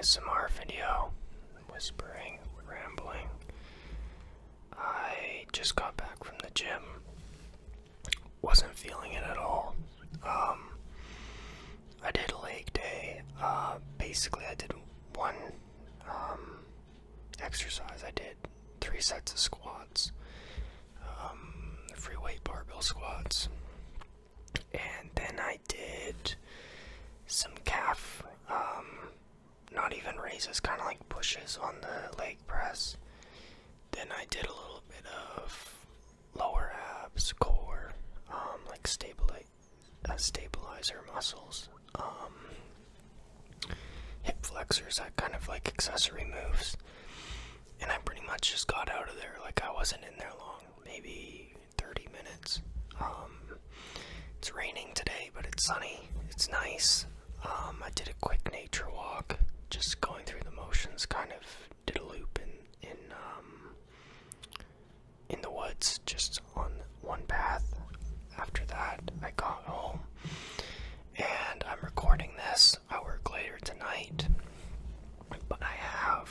ASMR video, whispering, rambling. I just got back from the gym. Wasn't feeling it at all. I did a leg day. Basically I did one exercise. I did 3 sets of squats, free weight barbell squats, and then I did some calf, not even raises, kind of like pushes on the leg press. Then I did a little bit of lower abs, core, like stabilizer muscles, hip flexors, that kind of like accessory moves. And I pretty much just got out of there. Like, I wasn't in there long, maybe 30 minutes. It's raining today, but it's sunny. It's nice. I did a quick nature walk, just going through the motions. Kind of did a loop in the woods, just on one path. After that, I got home, and I'm recording this. I work later tonight, but I have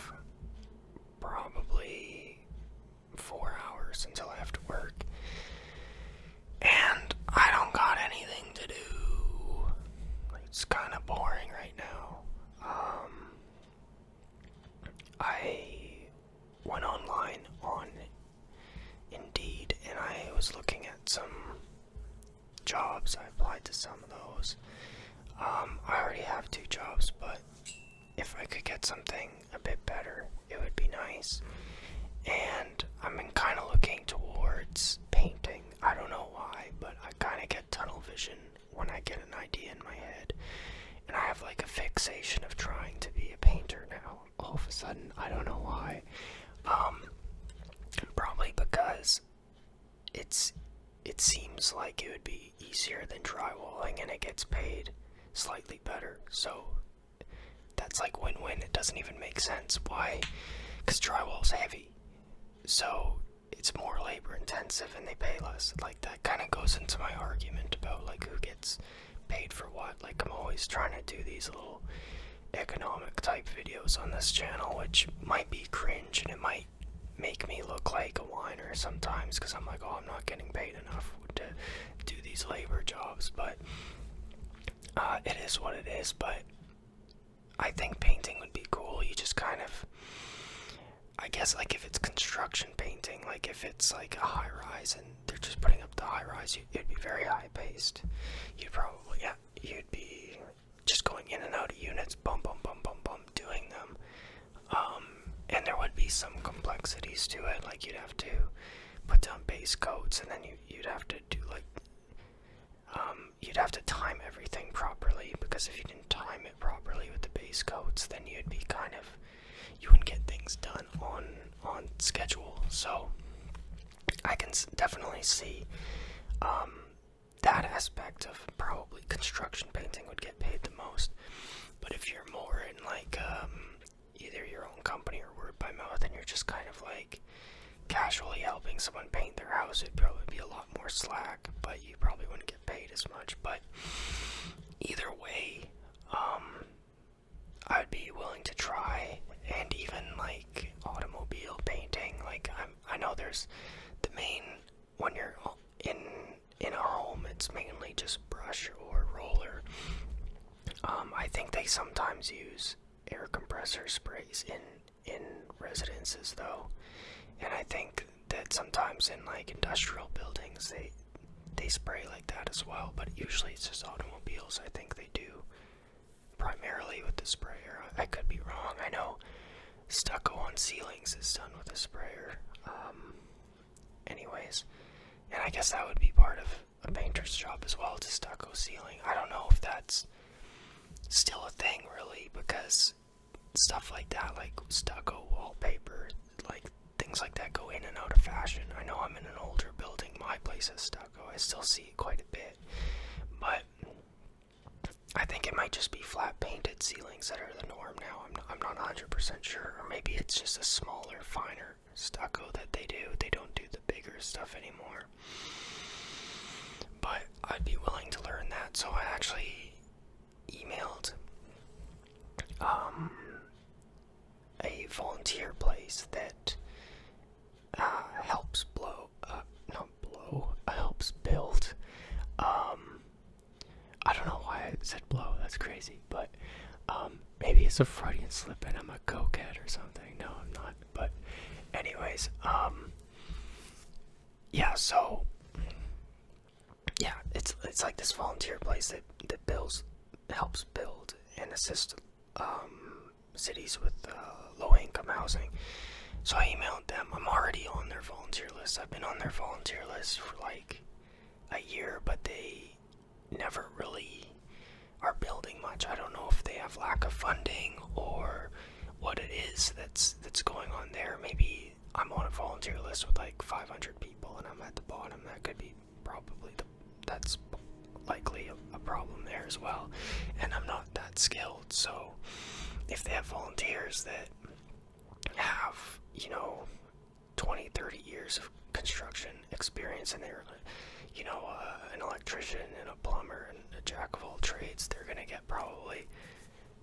probably 4 hours until I have to work, and I don't got anything to do. It's kind of boring right now. I went online on Indeed, and I was looking at some jobs. I applied to some of those. I already have 2 jobs, but if I could get something a bit better, it would be nice. And I'm kind of looking towards painting. I don't know why, but I kind of get tunnel vision when I get an idea in my head. And I have like a fixation of trying to be a painter now, all of a sudden. I don't know why. Probably because it seems like it would be easier than drywalling, and it gets paid slightly better. So that's like win-win. It doesn't even make sense. Why? Because drywall's heavy, so it's more labor intensive and they pay less. Like, that kind of goes into my argument about like who gets paid for what. Like, I'm always trying to do these little economic type videos on this channel, which might be cringe and it might make me look like a whiner sometimes, because I'm like, oh, I'm not getting paid enough to do these labor jobs. But it is what it is. But I think painting would be cool. You just kind of, I guess, like if it's construction painting, like if it's like a high rise and they're just putting up the high rise, it'd be very high paced. You'd be just going in and out of units, bum, bum, bum, bum, bum, doing them. And there would be some complexities to it, like you'd have to put down base coats, and then you'd have to do like, you'd have to time everything properly, because if you didn't time it properly with the base coats, then you'd be kind of, you wouldn't get things done on schedule. So I can definitely see that aspect of probably construction painting would get paid the most. But if you're more in like either your own company or word by mouth, and you're just kind of like casually helping someone paint their house, it'd probably be a lot more slack, but you probably wouldn't get paid as much. But either way, I'd be willing to try. And even like automobile painting, like I know there's the main, when you're in a home, it's mainly just brush or roller. I think they sometimes use air compressor sprays in residences though, and I think that sometimes in like industrial buildings they spray like that as well, but usually it's just automobiles. I think they do primarily with the sprayer. I could be wrong. I know stucco on ceilings is done with a sprayer. Anyways, and I guess that would be part of a painter's job as well, to stucco ceiling. I don't know if that's still a thing really, because stuff like that, like stucco wallpaper, like things like that, go in and out of fashion. I know I'm in an older building. My place is stucco. I still see it quite a bit, but I think it might just be flat painted ceilings that are the norm now. I'm not 100% sure, or maybe it's just a smaller, finer stucco that they do. They don't do the bigger stuff anymore. But I'd be willing to learn that, so I actually emailed said blow. That's crazy. But maybe it's a Freudian slip and I'm a cokehead or something. No, I'm not. But anyways, yeah. So yeah, it's like this volunteer place that helps build and assist cities with low income housing. So I emailed them. I'm already on their volunteer list. I've been on their volunteer list for like a year, but they never really are building much. I don't know if they have lack of funding or what it is that's going on there. Maybe I'm on a volunteer list with like 500 people and I'm at the bottom. That could be probably that's likely a problem there as well. And I'm not that skilled, so if they have volunteers that have, 20-30 years of construction experience and they're an electrician and a plumber and a jack of all trades, they're gonna get probably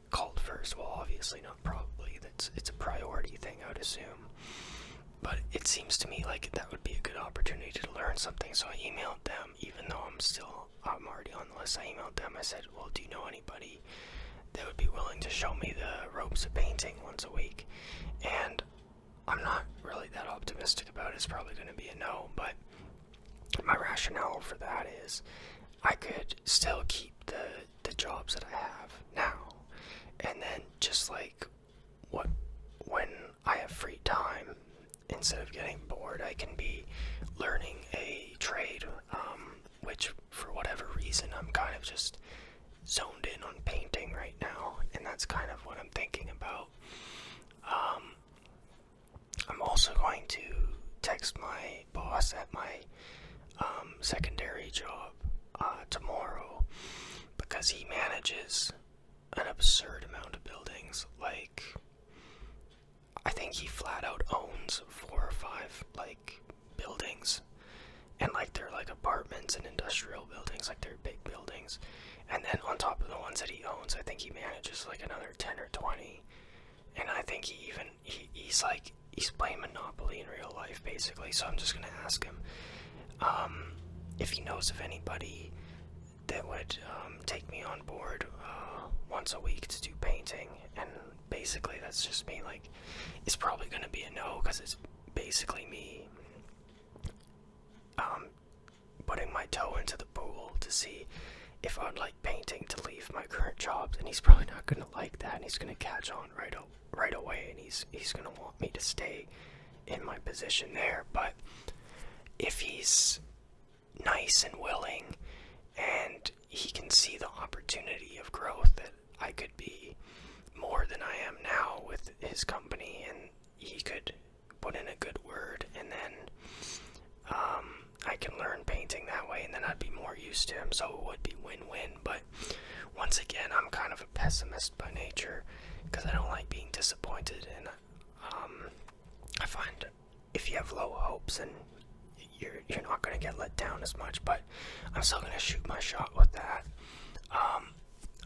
called first. Well, obviously not probably, it's a priority thing, I would assume, but it seems to me like that would be a good opportunity to learn something. So I emailed them, even though I'm already on the list. I emailed them. I said, well, do you know anybody that would be willing to show me the ropes of painting once a week? And I'm not really that optimistic about it. It's probably going to be a no, but my rationale for that is I could still keep the jobs that I have now, and then just like when I have free time, instead of getting bored, I can be learning a trade, which for whatever reason I'm kind of just zoned in on painting right now, and that's kind of what I'm thinking about. I'm also going to text my boss at my secondary job tomorrow, because he manages an absurd amount of buildings. Like, I think he flat out owns 4 or 5 like buildings, and like they're like apartments and industrial buildings, like they're big buildings. And then on top of the ones that he owns, I think he manages like another 10 or 20. And I think he's playing Monopoly in real life, basically. So I'm just gonna ask him if he knows of anybody that would take me on board once a week to do painting. And basically that's just me. Like, it's probably gonna be a no, because it's basically me putting my toe into the pool to see if I'd like painting to leave my current job. And he's probably not gonna like that, and he's gonna catch on right away, and he's gonna want me to stay in my position there. But if he's nice and willing and he can see the opportunity of growth, that I could be more than I am now with his company, and he could put in a good word, and then I can learn painting that way, and then I'd be more used to him, so it would be win-win. But once again, I'm kind of a pessimist by nature, because I don't like being disappointed, and I find if you have low hopes, and you're not going to get let down as much. But I'm still going to shoot my shot with that.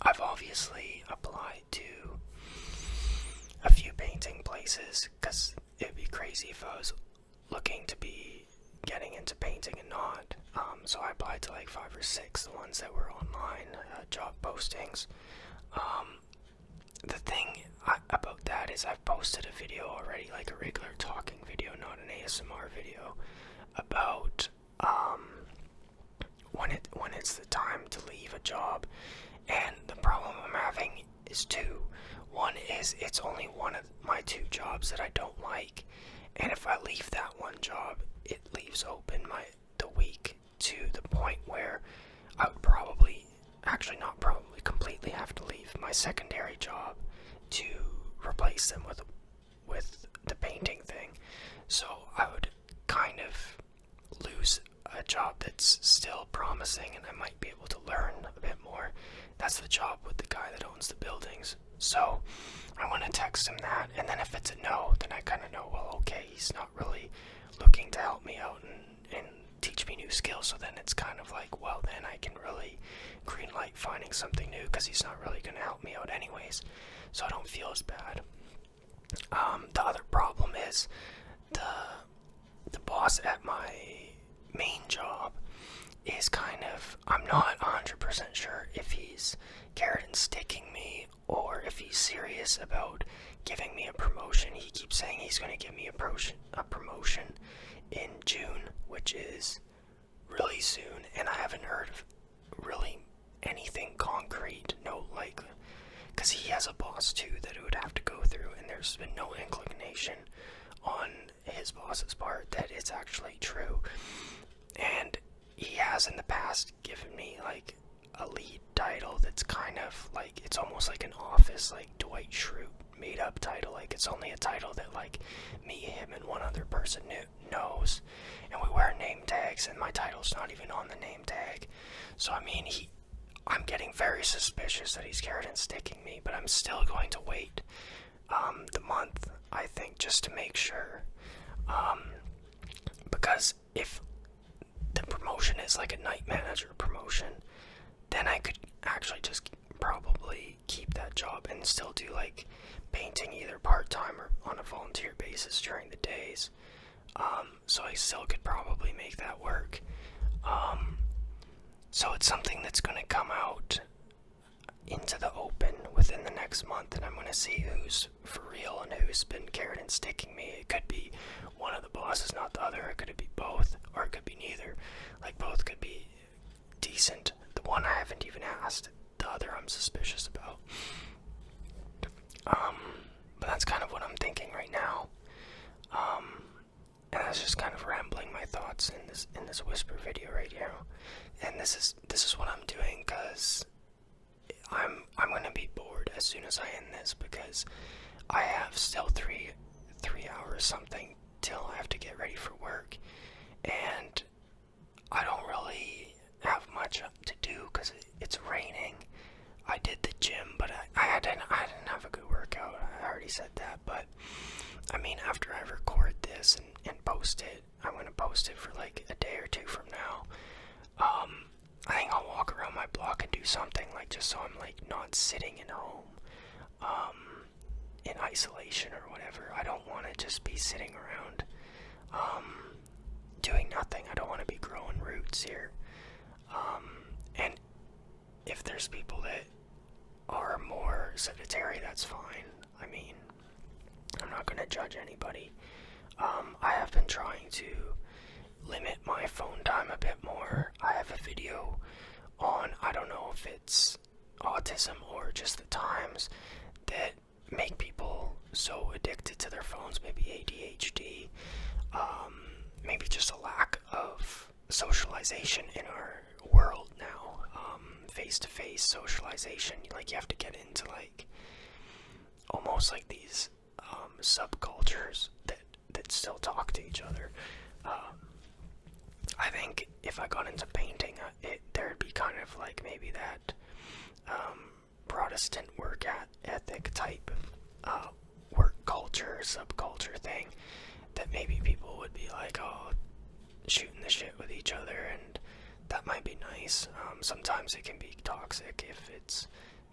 I've obviously applied to a few painting places, because it'd be crazy if I was looking to be getting into painting and not. So I applied to like 5 or 6, the ones that were online job postings. The thing about that is I've posted a video already, like a regular talking video, not an ASMR video, about when it's the time to leave a job. And the problem I'm having is 2. One is it's only one of my 2 jobs that I don't like, and if I leave that one job, it leaves open the week to the point where I would completely have to leave my secondary job to replace them with the painting thing. So I would kind of lose a job that's still promising, and I might be able to learn a bit more. That's the job with the guy that owns the buildings. So I want to text him that, and then if it's a no, then I kind of know, well, okay, he's not really looking to help me out and teach me new skills. So then it's kind of like, well, then I can really green light finding something new, because he's not really going to help me out anyways, so I don't feel as bad. The other problem is the boss at my main job is kind of, I'm not 100% sure if he's carrot and sticking me or if he's serious about giving me a promotion. He keeps saying he's going to give me a promotion in June, which is really soon, and I haven't heard of really anything concrete. No, like, because he has a boss too that it would have to go through, and there's been no inclination on his boss's part that it's actually true. And he has in the past given me like a lead title that's kind of like, it's almost like an office, like Dwight Schrute made up title. Like, it's only a title that like me, him, and one other person knows, and we wear name tags, and my title's not even on the name tag. So I mean, I'm getting very suspicious that he's carrot and sticking me, but I'm still going to wait the month, I think, just to make sure, because if the promotion is like a night manager promotion, then I could actually just probably keep that job and still do like painting either part-time or on a volunteer basis during the days. So I still could probably make that work. So it's something that's going to come out into the open within the next month, and I'm going to see who's for real and who's been carrot and sticking me. It could be one of the bosses, not the other. It could be both, or it could be neither. Like, both could be decent. The one I haven't even asked. The other I'm suspicious about. But that's kind of what I'm thinking right now. And I was just kind of rambling my thoughts in this whisper video right now. And this is what I'm doing because I'm gonna be bored as soon as I end this, because I have still three hours something till I have to get ready for work, and I don't really have much to do because it's raining. I did the gym, but I didn't have a good workout. I already said that, but I mean, after I record this and post it, I'm gonna post it for like a day or two from now. I think I'll walk around my block and do something, like, just so I'm like not sitting at home in isolation or whatever. I don't want to just be sitting around doing nothing. I don't want to be growing roots here. And if there's people that are more sedentary, that's fine. I mean, I'm not going to judge anybody. I have been trying to limit my phone time a bit more. I have a video on, I don't know if it's autism or just the times that make people so addicted to their phones, maybe ADHD, maybe just a lack of socialization in our world now, face-to-face socialization. Like, you have to get into like almost like these subcultures that still talk to each other. I think if I got into painting, there'd be kind of like maybe that Protestant work ethic type of work culture, subculture thing, that maybe people would be like, oh, shooting the shit with each other, and that might be nice. Sometimes it can be toxic if it's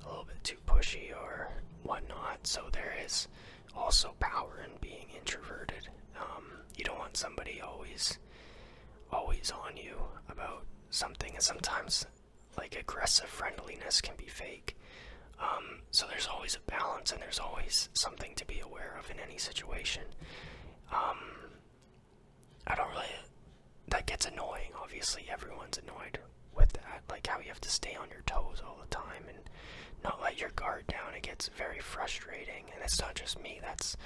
a little bit too pushy or whatnot, so there is also power in being introverted. You don't want somebody always on you about something, and sometimes like aggressive friendliness can be fake. So there's always a balance, and there's always something to be aware of in any situation. I don't really, that gets annoying. Obviously everyone's annoyed with that, like how you have to stay on your toes all the time and not let your guard down. It gets very frustrating, and it's not just me. That's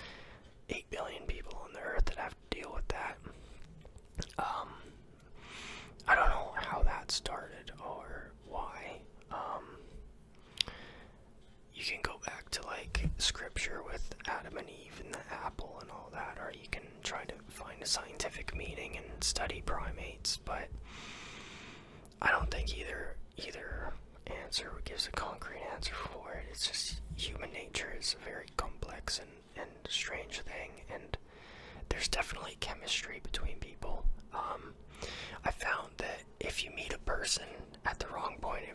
8 billion people on the earth that have to deal with that. I don't know how that started or why. You can go back to like scripture with Adam and Eve and the apple and all that, or you can try to find a scientific meaning and study primates, but I don't think either answer gives a concrete answer for it. It's just human nature is a very complex and strange thing, and there's definitely chemistry between people. I found that if you meet a person at the wrong point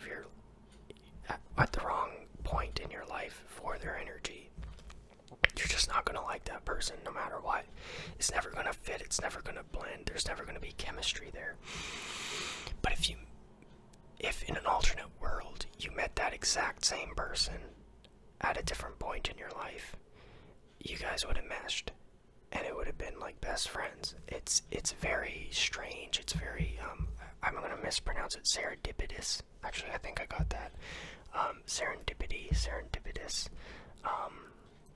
in your life for their energy, you're just not gonna like that person no matter what. It's never gonna fit, it's never gonna blend, there's never gonna be chemistry there. But if in an alternate world you met that exact same person at a different point in your life, you guys would have meshed, and it would have been like best friends. It's very strange. It's very I'm gonna mispronounce it, serendipitous. Actually, I think I got that. Serendipitous.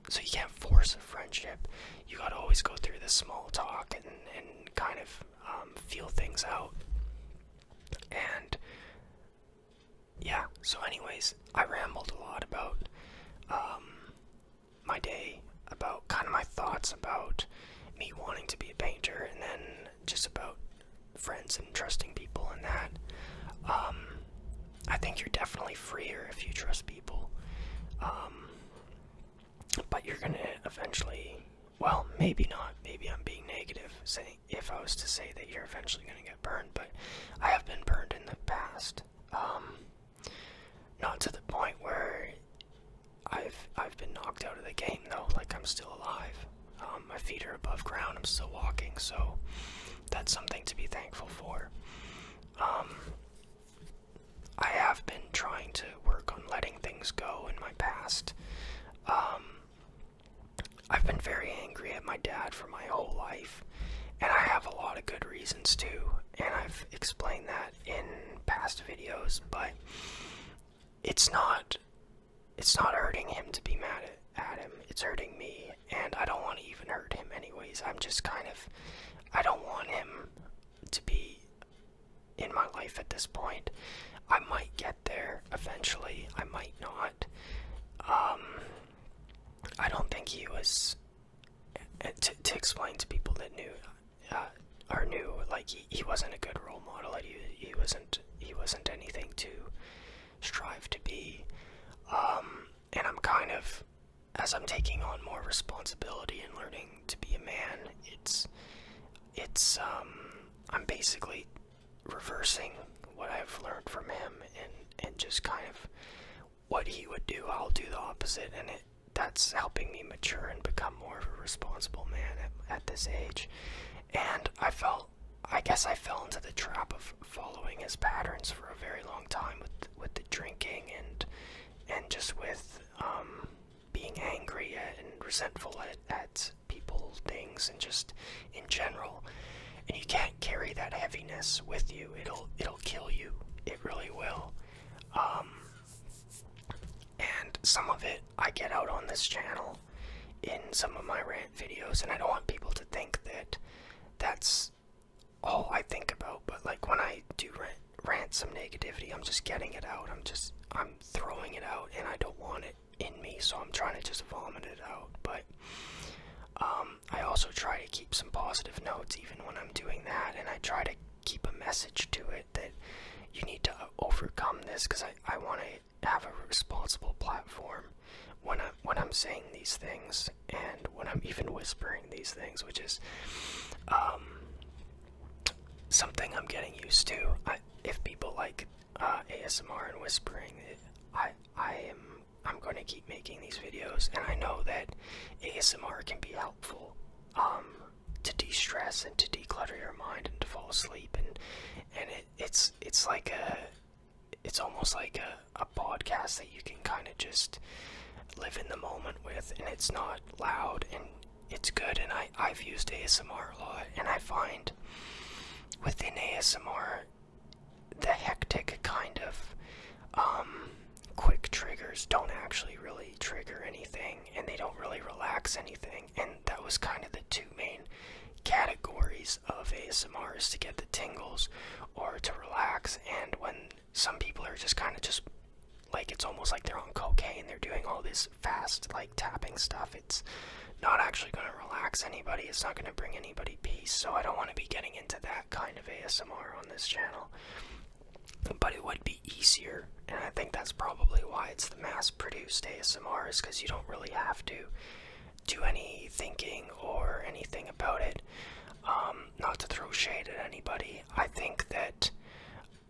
So you can't force a friendship. You gotta always go through this small talk and kind of feel things out. And yeah, so anyways, I rambled a lot about my day, about kind of my thoughts about me wanting to be a painter, and then just about friends and trusting people and that. I think you're definitely freer if you trust people. But you're gonna eventually, well, maybe not, maybe I'm being negative saying, if I was to say that you're eventually gonna get burned, but I have been burned in the past. Not to the point where I've been knocked out of the game though, like I'm still alive. My feet are above ground, I'm still walking, so that's something to be thankful for. I have been trying to work on letting things go in my past. I've been very angry at my dad for my whole life, and I have a lot of good reasons too, and I've explained that in past videos, but it's not hurting him to be mad at him. It's hurting me, and I don't want to even hurt him anyways. I don't want him to be in my life at this point. I might get there eventually, I might not. I don't think he was, to explain to people that knew, like he wasn't a good role model. He wasn't anything to strive to be. And I'm kind of, as I'm taking on more responsibility and learning to be a man, I'm basically reversing what I've learned from him, and just kind of what he would do, I'll do the opposite, and that's helping me mature and become more of a responsible man at this age. And I guess I fell into the trap of following his patterns for a very long time with the drinking and just with being angry and resentful at people, things, and just in general. And you can't carry that heaviness with you. It'll kill you. It really will. And some of it I get out on this channel in some of my rant videos, and I don't want people to think that that's all I think about, but like when I do rant some negativity, I'm just getting it out. I'm throwing it out, and I don't want it in me, so I'm trying to just vomit it out. But I also try to keep some positive notes even when I'm doing that, and I try to keep a message to it that you need to overcome this, because I want to have a responsible platform when I'm saying these things, and when I'm even whispering these things, which is something I'm getting used to. If people like ASMR and whispering, I'm going to keep making these videos, and I know that ASMR can be helpful to de-stress and to declutter your mind and to fall asleep, and it's like it's almost like a podcast that you can kind of just live in the moment with, and it's not loud, and it's good. And I've used ASMR a lot, and I find within ASMR the hectic kind of quick triggers don't actually really trigger anything, and they don't really relax anything. And that was kind of the two main categories of ASMR, is to get the tingles or to relax. And when some people are just kind of just like, it's almost like they're on cocaine, they're doing all this fast like tapping stuff, it's not actually going to relax anybody, it's not going to bring anybody peace. So I don't want to be getting into that kind of ASMR on this channel, but it would be easier, and I think that's probably why it's the mass-produced ASMR, is because you don't really have to do any thinking or anything about it. Not to throw shade at anybody, I think that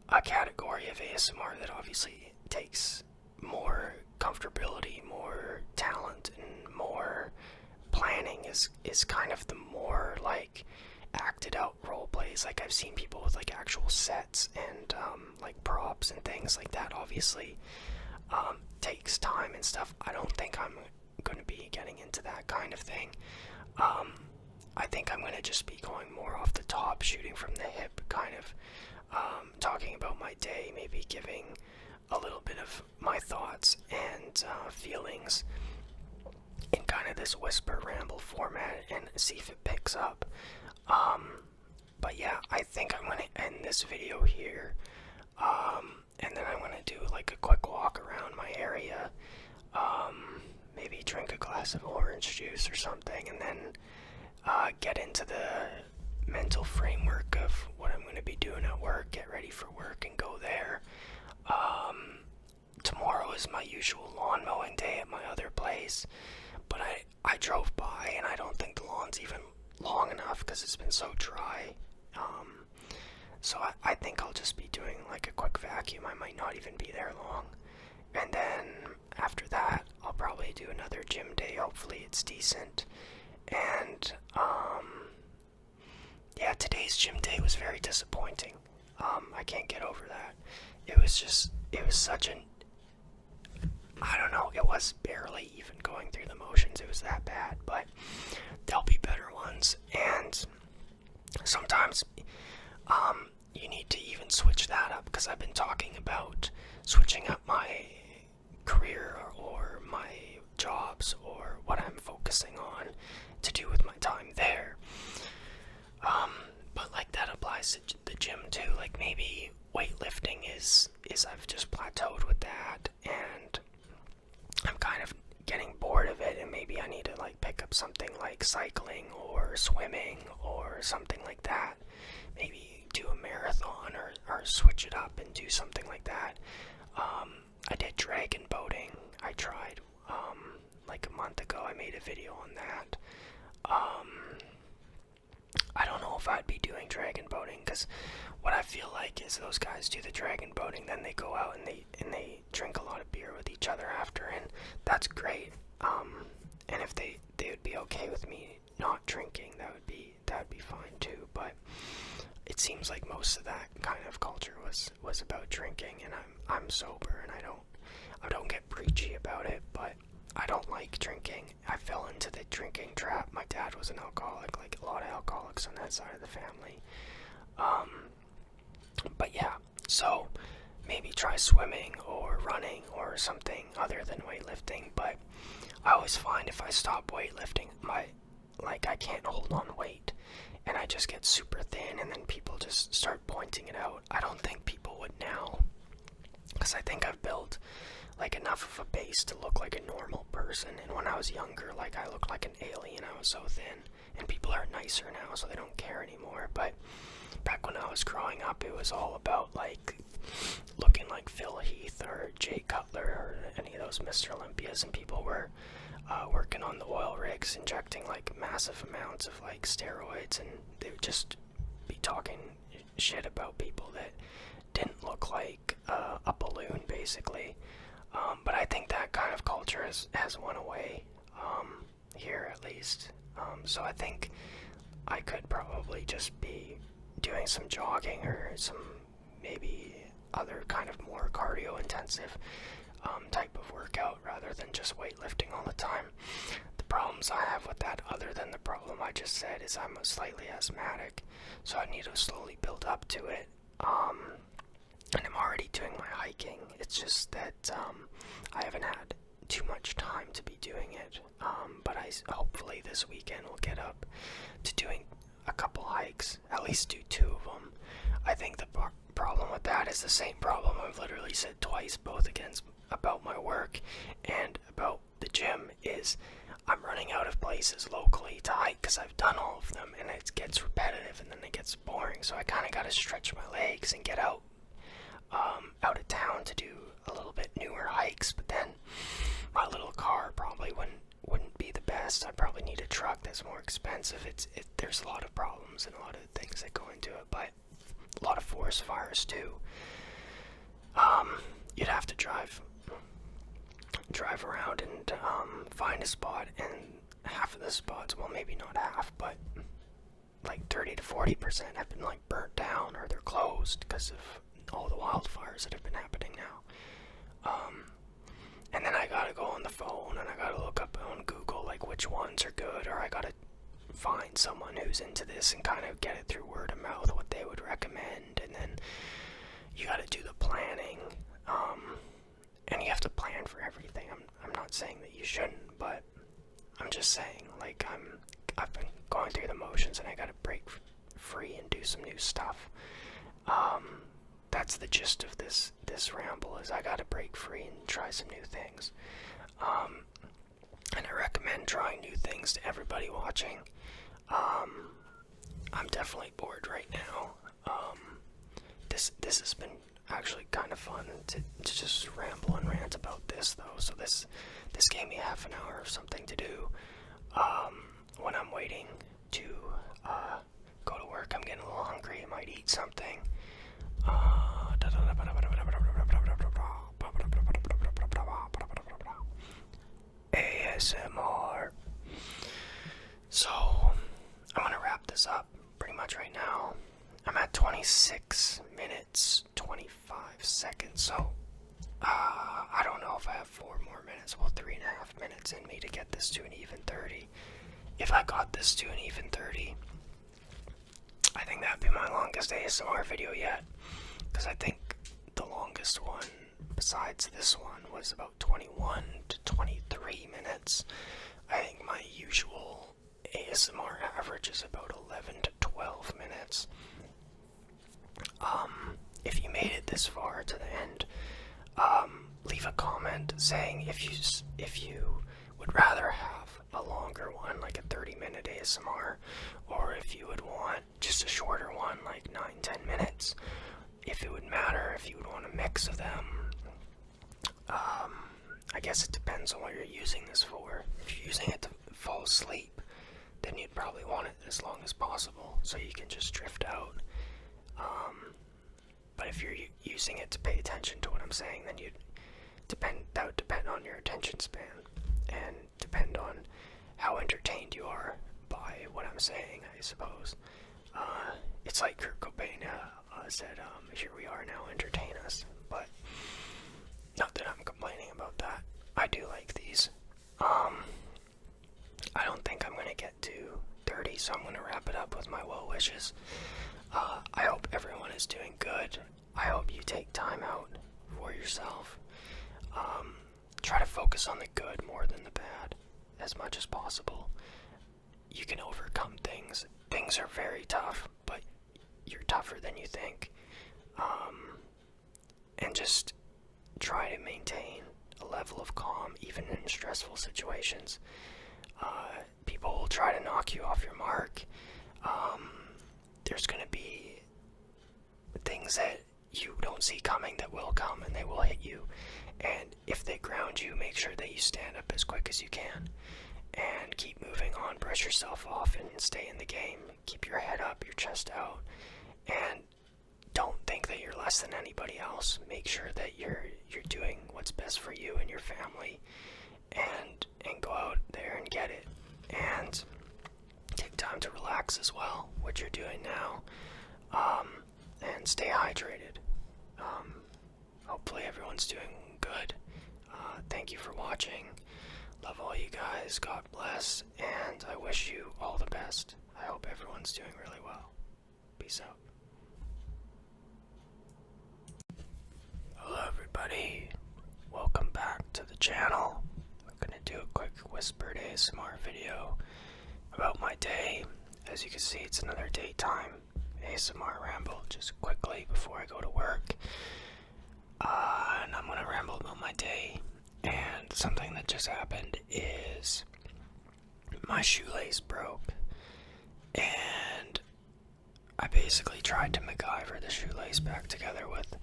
a category of ASMR that obviously takes more comfortability, more talent, and more planning is kind of the more like acted out roleplay plays. Like, I've seen people with like actual sets and like props and things like that. Obviously, takes time and stuff. I don't think I'm going to be getting into that kind of thing. I think I'm going to just be going more off the top, shooting from the hip, kind of talking about my day, maybe giving a little bit of my thoughts and feelings in kind of this whisper ramble format and see if it picks up. But yeah, I think I'm going to end this video here, and then I'm going to do like a quick walk around my area, maybe drink a glass of orange juice or something, and then get into the mental framework of what I'm going to be doing at work, get ready for work and go there. Tomorrow is my usual lawn mowing day at my other place, but I drove by and I don't think the lawn's even long enough because it's been so dry. So I think I'll just be doing like a quick vacuum. I might not even be there long. And then after that, I'll probably do another gym day. Hopefully it's decent. And yeah, today's gym day was very disappointing. I can't get over that. It was such an, I don't know, it was barely even going through the motions. It was that bad, but there'll be better ones. And sometimes you need to even switch that up, because I've been talking about switching up my career or my jobs or what I'm focusing on to do with my time there. But like that applies to the gym too. Like maybe weightlifting is I've just plateaued with that, and I'm kind of getting bored of it, and maybe I need to like pick up something like cycling or swimming or something like that. Maybe do a marathon or switch it up and do something like that. I did dragon boating. I tried like a month ago. I made a video on that. I don't know if I'd be doing dragon boating, because what I feel like is those guys do the dragon boating, then they go out and they drink a lot of beer with each other after, and that's great. And if they would be okay with me not drinking, that would be fine too. But it seems like most of that kind of culture was about drinking, and I'm sober, and I don't get preachy about it, but I don't like drinking. I fell into the drinking trap. My dad was an alcoholic, like a lot of alcoholics on that side of the family. But yeah, so maybe try swimming or running or something other than weightlifting. But I always find if I stop weightlifting, I can't hold on weight, and I just get super thin, and then people just start pointing it out. I don't think people would now, because I think I've built like enough of a base to look like a normal person. And when I was younger, like I looked like an alien. I was so thin, and people are nicer now, so they don't care anymore. But back when I was growing up, it was all about like looking like Phil Heath or Jay Cutler or any of those Mr. Olympias, and people were working on the oil rigs, injecting like massive amounts of like steroids, and they would just be talking shit about people that didn't look like a balloon, basically. But I think that kind of culture has went away, here at least. So I think I could probably just be doing some jogging or some maybe other kind of more cardio intensive type of workout rather than just weightlifting all the time. The problems I have with that, other than the problem I just said, is I'm slightly asthmatic, so I need to slowly build up to it. And I'm already doing my hiking. It's just that I haven't had too much time to be doing it. But hopefully this weekend will get up to doing a couple hikes, at least do 2 of them. I think the problem with that is the same problem I've literally said twice, both about my work and about the gym, is I'm running out of places locally to hike because I've done all of them, and it gets repetitive and then it gets boring. So I kind of got to stretch my legs and get out of town to do a little bit newer hikes. But then my little car probably wouldn't be the best. I'd probably need a truck that's more expensive. There's a lot of problems and a lot of things that go into it, but a lot of forest fires too. You'd have to drive around and find a spot, and half of the spots, well, maybe not half, but like 30 to 40% have been like burnt down or they're closed because of all the wildfires that have been happening now. And then I gotta go on the phone and I gotta look up on Google like which ones are good, or I gotta find someone who's into this and kind of get it through word of mouth what they would recommend, and then you gotta do the planning, and you have to plan for everything. I'm not saying that you shouldn't, but I'm just saying, like, I've been going through the motions and I gotta break free and do some new stuff. That's the gist of this ramble, is I gotta break free and try some new things. And I recommend trying new things to everybody watching. I'm definitely bored right now. This has been actually kind of fun to just ramble and rant about this, though. So this gave me half an hour of something to do when I'm waiting to go to work. I'm getting a little hungry. I might eat something. ASMR. So I'm gonna wrap this up pretty much right now. I'm at 26 minutes 25 seconds, so I don't know if I have 4 more minutes, well, 3.5 minutes in me to get this to an even 30. If I got this to an even 30, I think that'd be my longest ASMR video yet, because I think the longest one besides this one was about 21 to 23 minutes. I think my usual ASMR average is about 11 to 12 minutes. If you made it this far to the end, leave a comment saying if you would rather have a longer one, like a 30-minute ASMR, or if you would want just a shorter one, like 9-10 minutes. If it would matter, if you would want a mix of them. I guess it depends on what you're using this for. If you're using it to fall asleep, then you'd probably want it as long as possible, so you can just drift out. But if you're using it to pay attention to what I'm saying, then that would depend on your attention span, and depend on how entertained you are by what I'm saying, I suppose. It's like Kurt Cobain said, here we are now, entertain us. But not that I'm complaining about that. I do like these. I don't think I'm going to get to 30, so I'm going to wrap it up with my well wishes. I hope everyone is doing good. I hope you take time out for yourself. Try to focus on the good more than the bad as much as possible. You can overcome things. Things are very tough, but you're tougher than you think. And just try to maintain a level of calm even in stressful situations. People will try to knock you off your mark. There's going to be things that you don't see coming that will come, and they will hit you. And if they ground you, make sure that you stand up as quick as you can and keep moving on. Brush yourself off and stay in the game. Keep your head up, your chest out, and don't think that you're less than anybody else. Make sure that you're doing what's best for you and your family, and go out there and get it. And take time to relax as well, what you're doing now, and stay hydrated. Hopefully everyone's doing good. Thank you for watching. Love all you guys. God bless, and I wish you all the best. I hope everyone's doing really well. Peace out. Hello everybody. Welcome back to the channel. I'm gonna do a quick whispered ASMR video about my day. As you can see, it's another daytime ASMR ramble, just quickly before I go to work. And I'm gonna ramble about my day. And something that just happened is my shoelace broke. And I basically tried to MacGyver the shoelace back together with...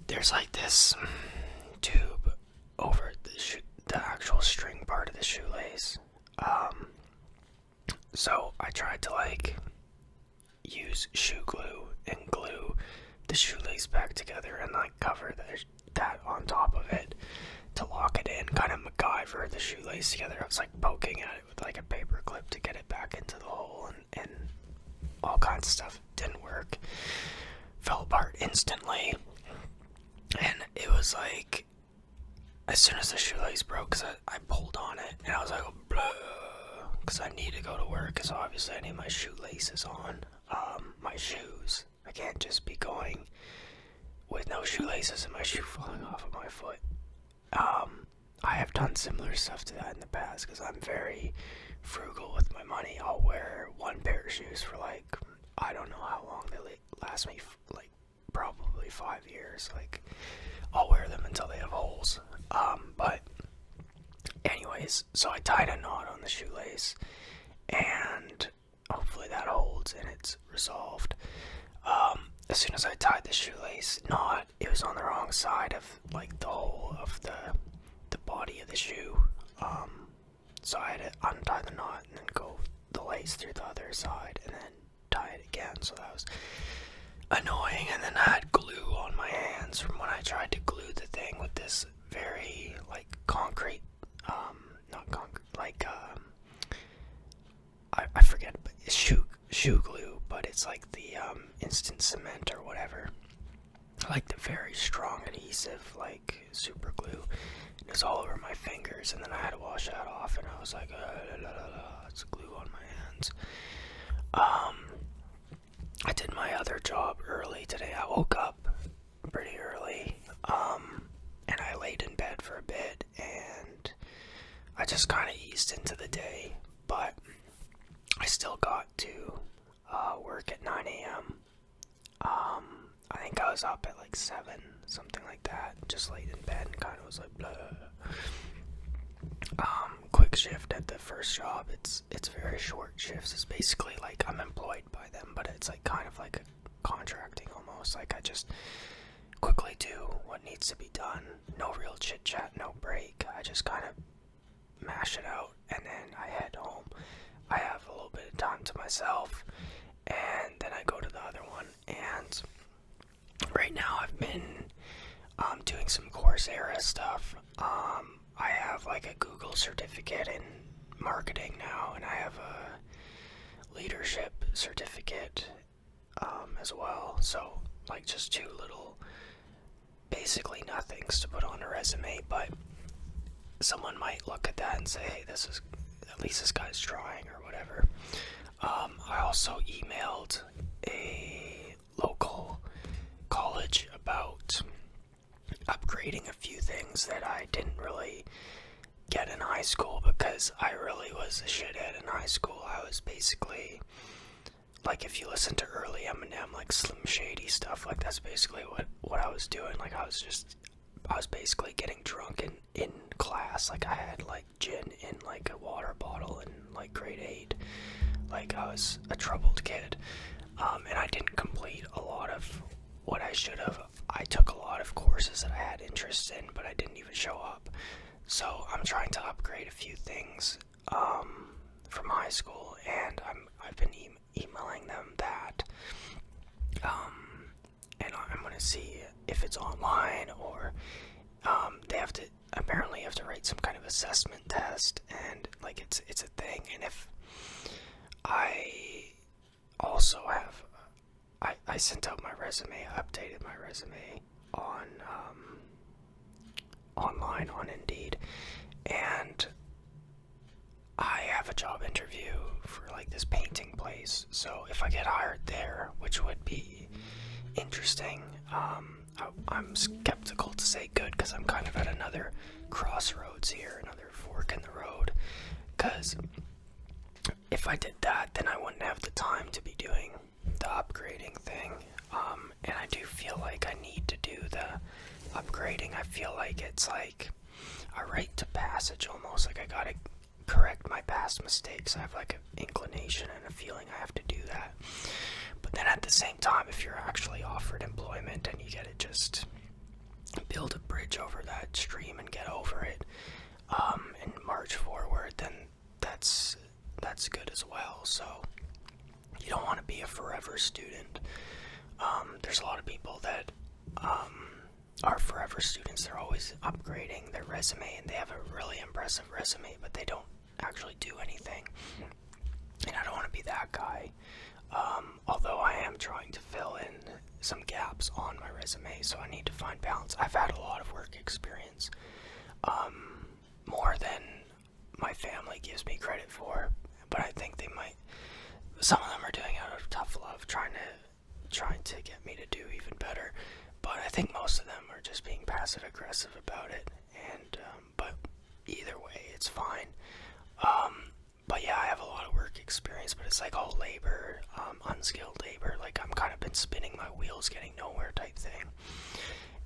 There's like this tube over the actual string part of the shoelace. So I tried to use shoe glue and glue the shoelace back together and cover that on top of it to lock it in, kind of MacGyver the shoelace together. I was poking at it with a paper clip to get it back into the hole, and all kinds of stuff. Didn't work. Fell apart instantly. And it was like, as soon as the shoelace broke, cause I pulled on it, and I was like, blah, because I need to go to work, because obviously I need my shoelaces on, my shoes. I can't just be going with no shoelaces and my shoe falling off of my foot. I have done similar stuff to that in the past, because I'm very frugal with my money. I'll wear one pair of shoes for like, I don't know how long they last me, like probably 5 years. Like, I'll wear them until they have holes. But anyways, so I tied a knot on the shoelace, and hopefully that holds and it's resolved. As soon as I tied the shoelace knot, it was on the wrong side of like the hole of the body of the shoe. So I had to untie the knot and then go the lace through the other side and then tie it again. So that was annoying. And then I had glue on my hands from when I tried to glue the thing with this very like concrete, not concrete, like I forget, but it's shoe glue, but it's like the instant cement or whatever, like the very strong adhesive, like super glue. It was all over my fingers, and then I had to wash that off, and I was like, it's glue on my hands. I did my other job early today. I woke up pretty early, and I laid in bed for a bit, and I just kind of eased into the day, but I still got to work at 9 a.m. I think I was up at like 7, something like that, just laid in bed and kind of was like, blah. Quick shift at the first job. It's very short shifts. It's basically like I'm employed by them, but it's like kind of like a contracting almost. Like I just quickly do what needs to be done. No real chit chat, no break. I just kind of mash it out, and then I head home. I have a little bit of time to myself, and then I go to the other one. And right now I've been doing some Coursera stuff. I have like a Google certificate in marketing now, and I have a leadership certificate as well. So like just 2 little, basically nothings to put on a resume, but someone might look at that and say, hey, at least this guy's trying or whatever. I also emailed a local college about upgrading a few things that I didn't really get in high school, because I really was a shithead in high school. I was basically, like, if you listen to early Eminem, like Slim Shady stuff, like that's basically what I was doing. Like I was basically getting drunk in class. Like I had like gin in like a water bottle in like grade 8. Like I was a troubled kid. And I didn't complete a lot of what I should have. I took a lot of courses that I had interest in, but I didn't even show up. So I'm trying to upgrade a few things from high school, and I've been emailing them that. And I'm going to see if it's online, or they apparently have to write some kind of assessment test, and like it's a thing. And if I also have, I sent out my resume, I updated my resume on online on Indeed, and I have a job interview for like this painting place. So if I get hired there, which would be interesting, I'm skeptical to say good, because I'm kind of at another crossroads here, another fork in the road, because if I did that, then I wouldn't have the time to be doing the upgrading thing, and I do feel like I need to do the upgrading. I feel like it's like a rite to passage almost, like I gotta correct my past mistakes. I have like an inclination and a feeling I have to do that. But then at the same time, if you're actually offered employment and you get to just build a bridge over that stream and get over it, and march forward, then that's good as well. So you don't want to be a forever student. There's a lot of people that are forever students. They're always upgrading their resume, and they have a really impressive resume, but they don't actually do anything. And I don't want to be that guy. Although I am trying to fill in some gaps on my resume, so I need to find balance. I've had a lot of work experience, more than my family gives me credit for, but I think they might. Some of them are doing it out of tough love, trying to get me to do even better. But I think most of them are just being passive aggressive about it. And but either way, it's fine. But yeah, I have a lot of work experience, but it's like all labor, unskilled labor. Like I'm kind of been spinning my wheels, getting nowhere type thing.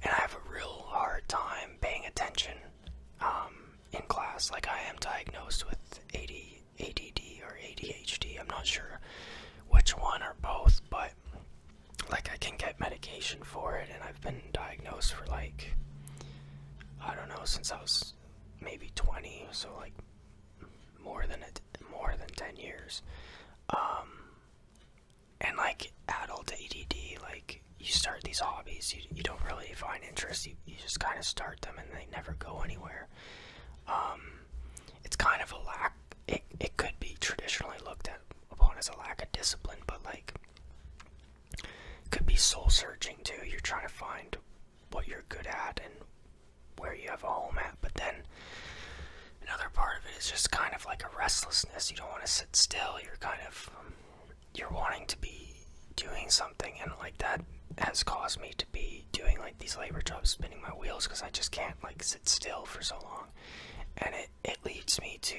And I have a real hard time paying attention in class. Like I am diagnosed with ADD or ADHD. I'm not sure which one or both, but like I can get medication for it, and I've been diagnosed for like, I don't know, since I was maybe 20, so like more than 10 years. And like adult ADD, like you start these hobbies, you don't really find interest, you just kind of start them and they never go anywhere. It's kind of a lack, it could be traditionally looked upon as a lack of discipline, but like could be soul searching too. You're trying to find what you're good at and where you have a home at, but then another part of it is just kind of like a restlessness. You don't want to sit still. You're wanting to be doing something, and like that has caused me to be doing like these labor jobs, spinning my wheels, because I just can't like sit still for so long, and it leads me to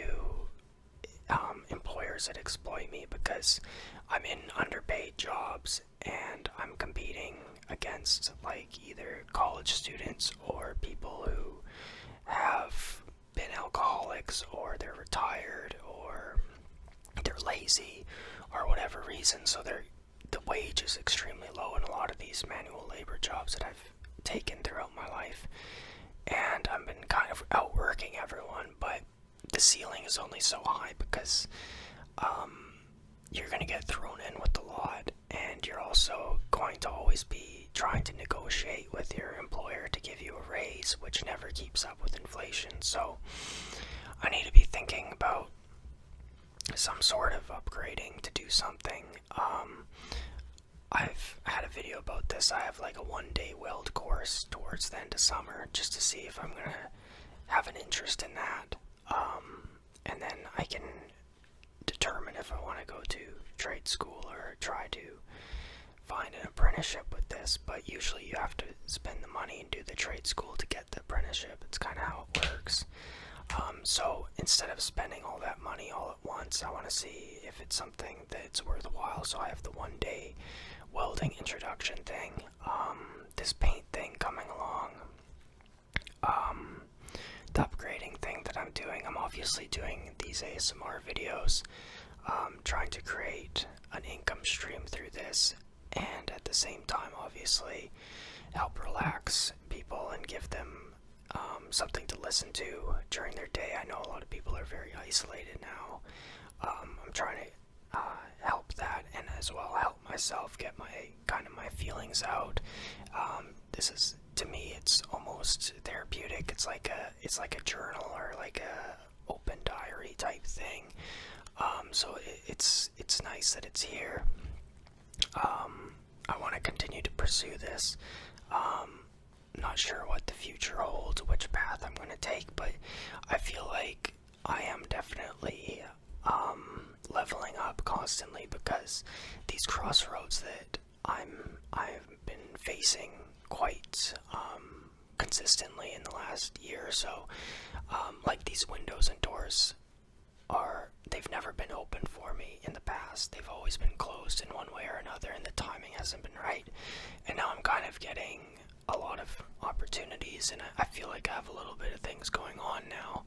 employers that exploit me because I'm in underpaid jobs and I'm competing against like either college students or people who have been alcoholics, or they're retired, or they're lazy, or whatever reason. So the wage is extremely low in a lot of these manual labor jobs that I've taken throughout my life, and I've been kind of outworking everyone, but the ceiling is only so high because you're going to get thrown in with the lot, and you're also going to always be trying to negotiate with your employer to give you a raise, which never keeps up with inflation. So I need to be thinking about some sort of upgrading to do something. I've had a video about this. I have like a 1-day weld course towards the end of summer just to see if I'm going to have an interest in that. And then I can determine if I want to go to trade school or try to find an apprenticeship with this. But usually you have to spend the money and do the trade school to get the apprenticeship. It's kind of how it works. So instead of spending all that money all at once, I want to see if it's something that's worthwhile. So I have the 1-day welding introduction thing, this paint thing coming along, the upgrading thing that I'm doing. I'm obviously doing these ASMR videos, trying to create an income stream through this, and at the same time obviously help relax people and give them something to listen to during their day. I know a lot of people are very isolated now. I'm trying to help that, and as well help myself get my feelings out. This is, to me, it's almost therapeutic. It's like a journal or like a open diary type thing. So it's nice that it's here. I want to continue to pursue this. Not sure what the future holds, which path I'm going to take, but I feel like I am definitely leveling up constantly, because these crossroads that I've been facing quite consistently in the last year or so, like these windows and doors they've never been open for me in the past. They've always been closed in one way or another, and the timing hasn't been right. And now I'm kind of getting a lot of opportunities, and I feel like I have a little bit of things going on now.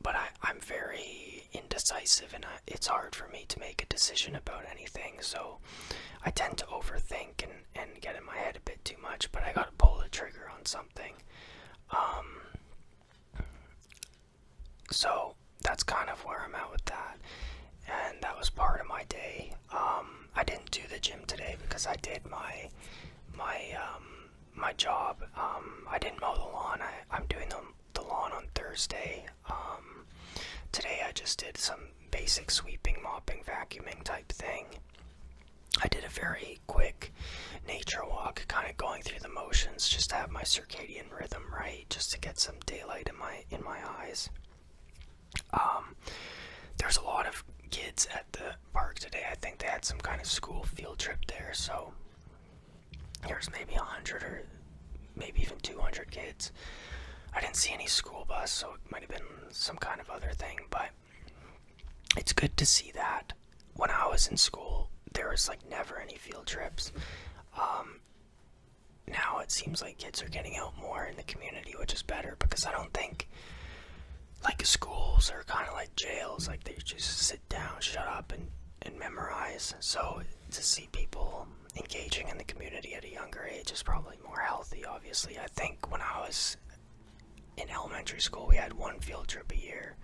But I'm very indecisive, and it's hard for me to make a decision about anything, so I tend to overthink and get in my head a bit too much, but I gotta pull the trigger on something. So that's kind of where I'm at with that, and that was part of my day. I didn't do the gym today because I did my job. I didn't mow the lawn. I'm doing the lawn on Thursday. basic sweeping, mopping, vacuuming type thing. I did a very quick nature walk, kind of going through the motions, just to have my circadian rhythm right, just to get some daylight in my eyes. There's a lot of kids at the park today. I think they had some kind of school field trip there, so there's maybe 100 or maybe even 200 kids. I didn't see any school bus, so it might have been some kind of other thing, but it's good to see that. When I was in school, there was like never any field trips. Now it seems like kids are getting out more in the community, which is better, because I don't think like schools are kind of like jails, like they just sit down, shut up, and memorize. So to see people engaging in the community at a younger age is probably more healthy, obviously. I think when I was in elementary school, we had one field trip a year.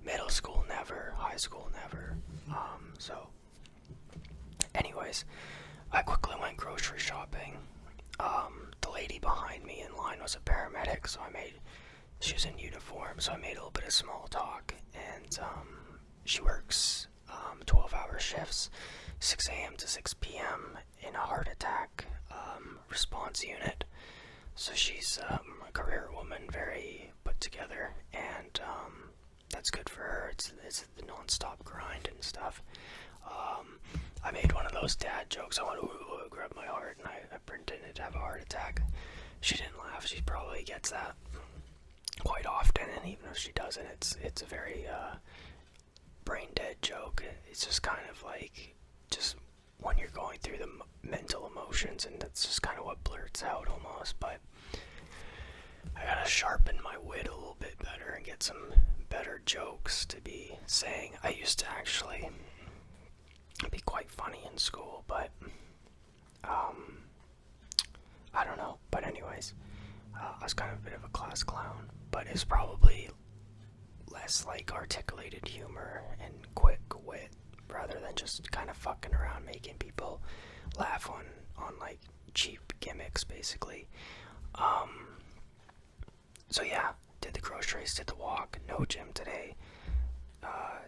Middle school, never. High school, never. So anyways, I quickly went grocery shopping. The lady behind me in line was a paramedic, so she was in uniform, so I made a little bit of small talk, and she works 12-hour shifts, 6 a.m. to 6 p.m. in a heart attack response unit. So she's a career woman, very put together, and that's good for her. It's the non-stop grind and stuff. I made one of those dad jokes. I went, ooh, grab my heart, and I pretended to have a heart attack. She didn't laugh. She probably gets that quite often, and even if she doesn't, it's a very brain dead joke. It's just kind of like, just when you're going through the mental emotions, and that's just kind of what blurts out almost. But I gotta sharpen my wit a little bit better and get some better jokes to be saying. I used to actually be quite funny in school, but I don't know. But anyways, I was kind of a bit of a class clown, but it's probably less like articulated humor and quick wit, rather than just kind of fucking around making people laugh on like cheap gimmicks, basically. So yeah, did the groceries, did the walk, no gym today,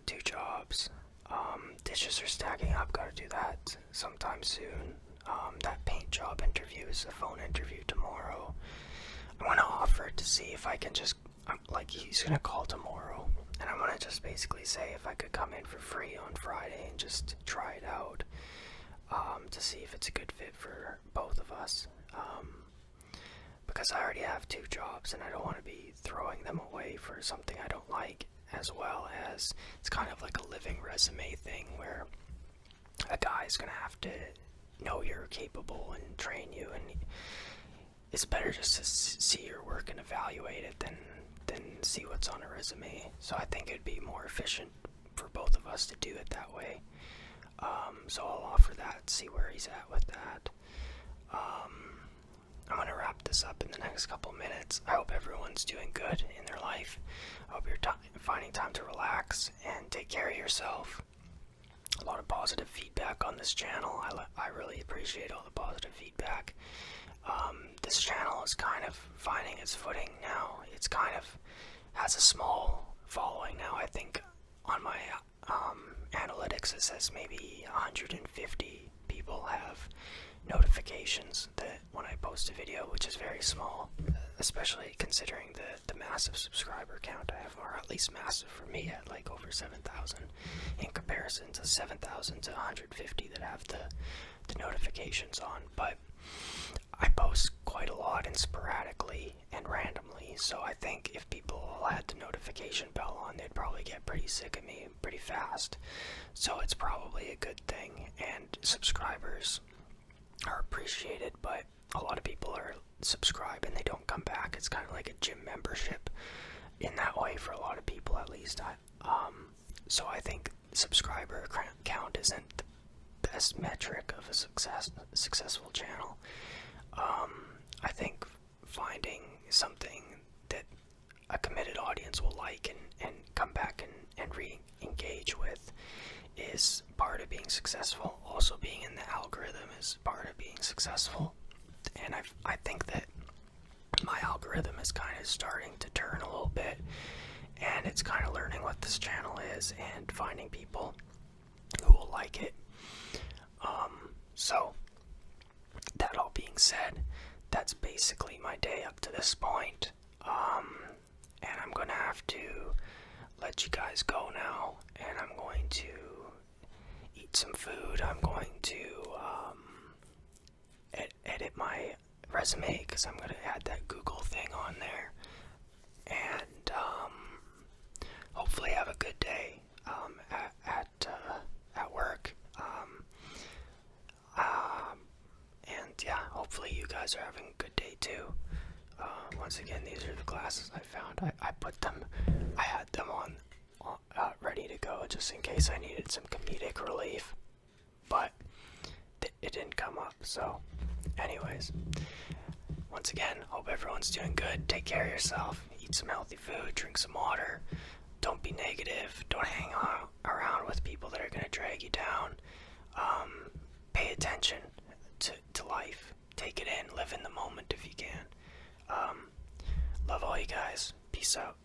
2 jobs. Dishes are stacking up, gotta do that sometime soon. That paint job interview is a phone interview tomorrow. I want to offer to see if I can just, like, he's gonna call tomorrow, and I want to just basically say if I could come in for free on Friday and just try it out, to see if it's a good fit for both of us. Because I already have 2 jobs, and I don't want to be throwing them away for something I don't like, as well as it's kind of like a living resume thing where a guy's gonna have to know you're capable and train you, and it's better just to see your work and evaluate it than see what's on a resume. So I think it'd be more efficient for both of us to do it that way. So I'll offer that, see where he's at with that. I'm gonna wrap this up in the next couple minutes. I hope everyone's doing good in their life. I hope you're finding time to relax and take care of yourself. A lot of positive feedback on this channel. I really appreciate all the positive feedback. This channel is kind of finding its footing now. It's kind of has a small following now. I think on my analytics it says maybe 150 people have notifications that when I post a video, which is very small, especially considering the massive subscriber count I have, or at least massive for me at like over 7,000 in comparison to 7,000 to 150 that have the notifications on. But I post quite a lot and sporadically and randomly, so I think if people all had the notification bell on, they'd probably get pretty sick of me pretty fast. So it's probably a good thing, and subscribers are appreciated, but a lot of people are subscribe and they don't come back. It's kind of like a gym membership in that way for a lot of people, at least. So I think subscriber count isn't the best metric of a successful channel. I think finding something that a committed audience will like and come back and re-engage with is part of being successful. Also, being in the algorithm is part of being successful. And I think that my algorithm is kind of starting to turn a little bit, and it's kind of learning what this channel is and finding people who will like it. So, that all being said, that's basically my day up to this point. And I'm gonna have to let you guys go now, and I'm going to eat some food. I'm going to edit my resume because I'm gonna add that Google thing on there, and hopefully have a good day at work. And yeah, hopefully you guys are having a good day too. Once again, these are the glasses I found. I put them, I had them on ready to go just in case I needed some comedic relief, but it didn't come up. So anyways, once again, hope everyone's doing good. Take care of yourself, eat some healthy food, drink some water, don't be negative, don't hang around with people that are going to drag you down. Pay attention to life, take it in, live in the moment if you can. Love all you guys, peace out.